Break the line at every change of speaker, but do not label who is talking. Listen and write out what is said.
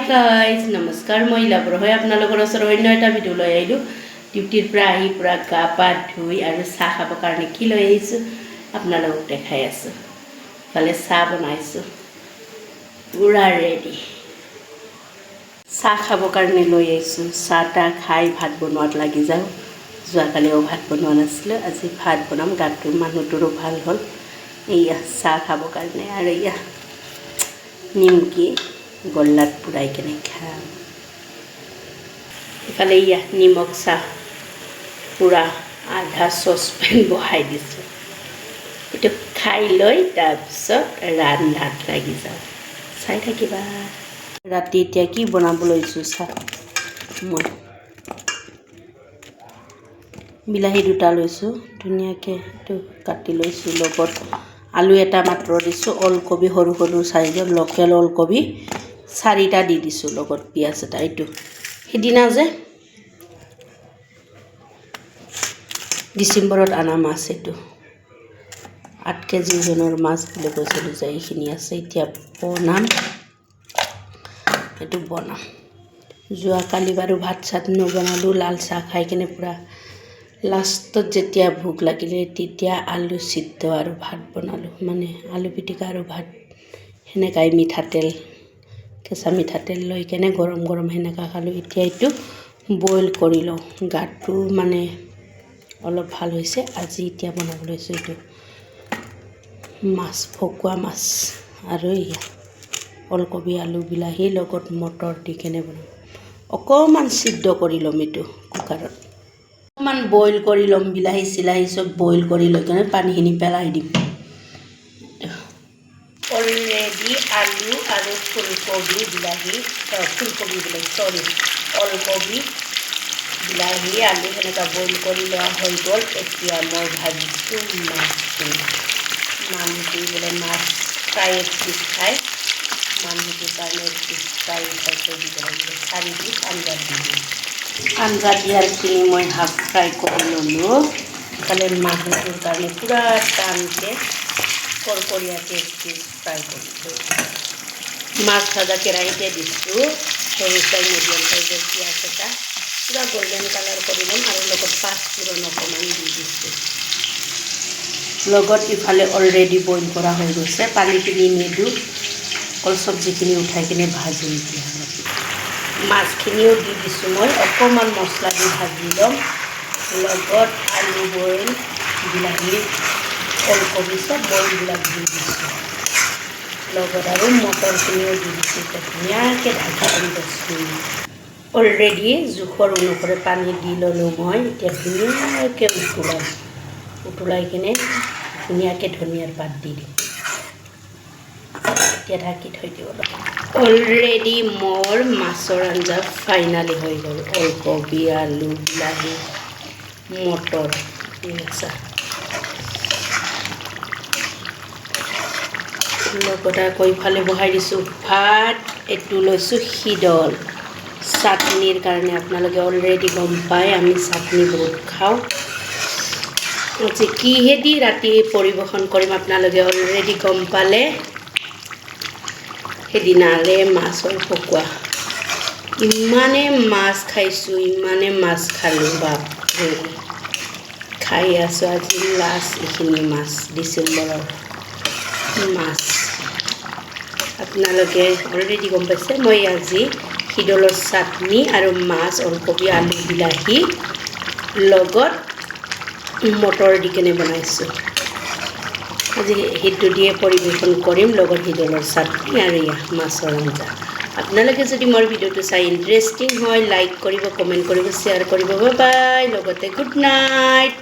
guys নমস্কাৰ মই লাভৰ হৈ আপোনালোকৰ ওচৰত অন্য এটা ভিডিঅ' লৈ আহিলোঁ ডিউটিৰ পৰা আহি পূৰা গা পা ধুই আৰু চাহ খাবৰ কাৰণে কি লৈ আহিছোঁ আপোনালোকক দেখাই আছোঁ ইফালে চাহ বনাইছোঁ পূৰা ৰেডি চাহ খাবৰ কাৰণে লৈ আহিছোঁ চাহ তাহ খাই ভাত বনোৱাত লাগি যাওঁ যোৱাকালিও ভাত বনোৱা নাছিলোঁ আজি ভাত বনাম গাটোৰ মানুহটোৰো ভাল হ'ল এয়া চাহ খাবৰ কাৰণে আৰু এয়া নিমকি গল্লাত পুৰাই কেনে খাম ইফালে ইয়া নিমখ চাহ পুৰা আধা চচপেন বহাই দিছোঁ এইটো খাই লৈ তাৰপিছত ৰান্ধাত লাগি যাওঁ চাই থাকিবা ৰাতি এতিয়া কি বনাব লৈছোঁ চাহ মই বিলাহী দুটা লৈছোঁ ধুনীয়াকৈ এইটো কাটি লৈছোঁ লগত আলু এটা মাত্ৰ দিছোঁ ওলকবি সৰু সৰু চাইজৰ লোকেল ওলকবি 4টা দি দিছোঁ লগত পিঁয়াজ এটা এইটো সিদিনা যে ডিচেম্বৰত আনা মাছ এইটো 8 কেজি ওজনৰ মাছ বুলি কৈছিলোঁ যে এইখিনি আছে এতিয়া বনাম এইটো বনাম যোৱাকালি বাৰু ভাত চাত নবনালোঁ লাল চাহ খাই কিনে পূৰা লাষ্টত যেতিয়া ভোক লাগিলে তেতিয়া আলু সিদ্ধ আৰু ভাত বনালোঁ মানে আলু পিটিকা আৰু ভাত সেনেকাই মিঠাতেল কেঁচা মিঠাতেল লৈ কেনে গৰম গৰম সেনেকা খালোঁ এতিয়া এইটো বইল কৰি লওঁ গাটো মানে অলপ ভাল হৈছে আজি এতিয়া বনাব লৈছোঁ এইটো মাছ ভকুৱা মাছ আৰু এয়া ওলকবি আলু বিলাহী লগত মটৰ দি কেনে বনাম অকণমান সিদ্ধ কৰি ল'ম এইটো কুকাৰত অকণমান বইল কৰি ল'ম বিলাহী চিলাহী চব বইল কৰি লৈ কেনে পানীখিনি পেলাই দিম অলৰেডি আলু আৰু ফুলকবি বিলাহী ওলকবি বিলাহী আলু সেনেকুৱা বইল কৰি লোৱা হৈ গ'ল এতিয়া মই ভাজিছোঁ মাছখিনি মানুহটো বোলে মাছ ফ্ৰাই পিচ খায় মানুহটোৰ কাৰণে পিচ ফ্ৰাই উঠাই থৈ দিব লাগিব 4 পিচ আঞ্জা দি দিম আঞ্জা দিয়াৰখিনি মই হাফ ফ্ৰাই কৰি ল'লোঁ ইফালে মানুহটোৰ কাৰণে পূৰা টানকৈ কৰকৰীয়াকৈ পিচ ফ্ৰাই কৰি মাছ ভাজা কেৰাহীতে দিছোঁ সৰু চাই মিডিয়াম চাইজৰ পিঁয়াজ এটা পূৰা গোল্ডেন কালাৰ কৰি ল'ম আৰু লগত পাঁচফোৰণ অকণমান দি দিছোঁ লগত ইফালে অলৰেডি বইল কৰা হৈ গৈছে পানীখিনি নিদিওঁ অকল চব্জিখিনি উঠাই কিনে ভাজিম এতিয়া মাছখিনিও দি দিছোঁ মই অকণমান মছলা দি ভাজি ল'ম লগত আলু বইল বিলাহী ওলকবি চব বইলবিলাক দি দিছোঁ লগত আৰু মটৰখিনিও দি দিছোঁ ধুনীয়াকৈ ঢাকি দিম 10 মিনিট অলৰেডি জোখৰ অনুসৰি পানী দি ল'লোঁ মই এতিয়া ধুনীয়াকৈ উতলাই কিনে ধুনীয়াকৈ ধনিয়াৰ পাত দি দিম এতিয়া ঢাকি থৈ দিব অলৰেডি মোৰ মাছৰ আঞ্জা ফাইনালি হৈ গ'ল ওলকবি আলু বিলাহী মটৰ লগত আকৌ ইফালে বহাই দিছোঁ ভাত এইটো লৈছোঁ শিদল চাটনিৰ কাৰণে আপোনালোকে অলৰেডি গম পায় আমি চাটনি বহুত খাওঁ আজি কিহেদি ৰাতি পৰিৱেশন কৰিম আপোনালোকে অলৰেডি গম পালে সেইদিনাৰে মাছৰ ভকুৱা ইমানে মাছ খাইছোঁ ইমানে মাছ খালোঁ বাপৰে খাই আছোঁ আজি লাষ্ট এইখিনি মাছ ডিচেম্বৰৰ মাছ আপোনালোকে অলৰেডি গম পাইছে মই আজি শিদলৰ চাটনি আৰু মাছ ওলকবি আলু বিলাহী লগত মটৰ দি কেনে বনাইছোঁ আজি সেইটো দিয়ে পৰিৱেশন কৰিম লগত শিদলৰ চাটনি আৰু এয়া মাছৰ আঞ্জা আপোনালোকে যদি মোৰ ভিডিঅ'টো চাই ইণ্টাৰেষ্টিং হয় লাইক কৰিব কমেণ্ট কৰিব শ্বেয়াৰ কৰিব বাই লগতে গুড নাইট